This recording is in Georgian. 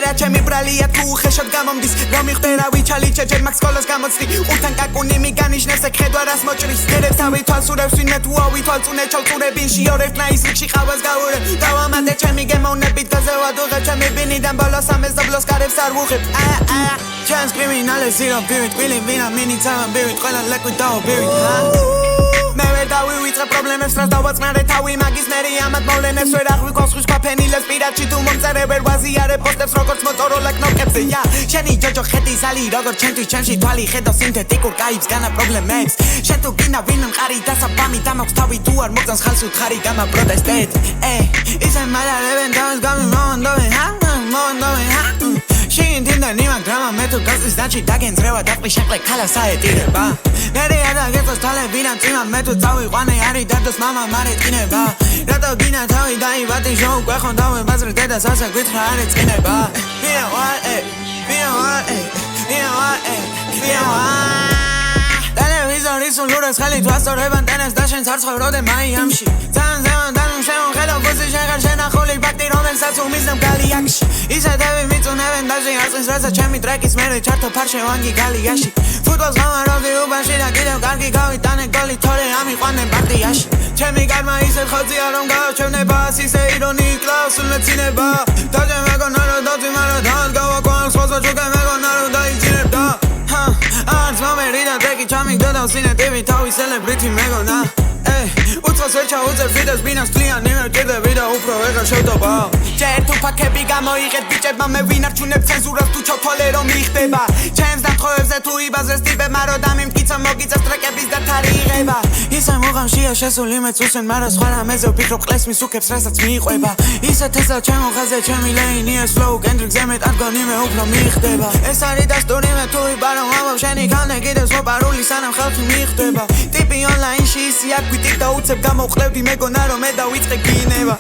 მერე ჩემი ბრალია თუ უხეშად გამომდის რომ იხდერა ვიჩალიჩე ჯერ მაგ სკოლას გამოცდი ურთან კაკუნი მიგანიშნებს ეგ ხედვა რას მოჭრის დედებს ავითვალს ურევს ვინმე თუ ავითვალწუნე ჩავწურებინში ორერთნა ის რიგში ყავას გავურებ დავამატე ჩემი გემოვნებით გაზევად უღებ ჩემი ბინიდან ბოლოს ამეზობლოს კარებს არ ვუღებ ჩემს კრიმინალებს ირობ ბივით ყილი ვინა მინიცამა ბივით ყველა ლეკვით დაობივით მე ვერ დავივიწყე პრობლემებს რას დავაწყნარე თავი მაგის მერი ამათ მოვლენებს ვერ აღვიქვავს ხვის ყოფენილებს პირადში თუ მომწერე ვერ ვაზიარე პოსტებს როგორც მოტოროლა კნოპკებზე შენი ჯოჯო ხედის ალი როგორც ჩემთვის ჩემში თვალი ხედავ სინთეტიკურ კაიბს განა პრობლემებს შენ თუ გინდა ვინმე მყარი დასაბამი დამაქვს თავი თუ არ მოგწონს ხალხს უთხარი გამა პროტესტეთ ისე მალარებენ დავეს გამი მომონდოვენ შინდიდან იმან დრამა მე თუ გასის დაჩი დაგენძრევა დაფყი შეყლე ქალა საეტირება მერე ადაგეწოს თალებიდან წიმა მე თუ წავიყვანე არის დადოს მამა მარე წინება რატო გინა თავი დაიბატი შოუ გვეხონ დავე ბაზრი დედას ასე გვითხრა არის წინება ტელევიზორის ულურეს ხელი თვასწორებან ტენებს და შენ ცარცხოვრობდე მაიამში ძალიან დანუ შემოხედავ ფუძი შეხარ შენახული ფაქტი რომელსაც უმიზნებ გალიაკში ისეთები მიწუნებენ დაჟე ასის რაცა ჩემი ტრეკის მერე ჩართო ფარშე ვანგი გალიაში ფუტბოლს გამარობდი უბანში და კიდევ კარგი გავიტანე გოლი თორე ამიყვანე პარტიაში ჩემი გარმა ისეთ ხოძია რომ გავჩევნება ისე ირონი კლავს უმეცინება დაჟე მეგონა რომ დაწიმა რომ დავაგავაკვან სხვათა ჯუგე მეგონა რომ დაიძინებდა არც მომერიდა ტრეკი ჩამიგდოდა სინეტივი თავი სელებრიტი მეგონა უცხოს ვერ ჩაუძებ ვიდეოს ბინას თლიან იმერ ჭირდები და უფრო ვეღარ შევდობა ჯერ თუ ფაქები გამოიღეთ ბიჭებმა მე ვინ არჩუნებ ცენზურას თუ ჩავთვალე რომ მიხდება ჩემს დამთხოვებზე თუ იბაზრეს ტიპებმა რომ დამიმტკიცა მოგიწევს ტრეკების და თარი იღება ისე მოღამშია შესული მეც უსვენ მაგრამ სხვა რამეზე ვფიქრობ ყლეს მისუქებს რასაც მიიყვება ისეთ ესა ჩემო ხაზე ჩემი ლეინი ეს ფლოუ კენდრიქზე მეტ არ გონიმე უფრო მიხდება ეს არის დასტური მე თუ იბარო ამავ შენი ქანდე კიდევ სვაპარული სანამ ხალხი მიხდება ტიპი ონლაინში ისი აკვიტი და უცებ გამოყლევდი მეგონა რომ მე დავიწყე გინება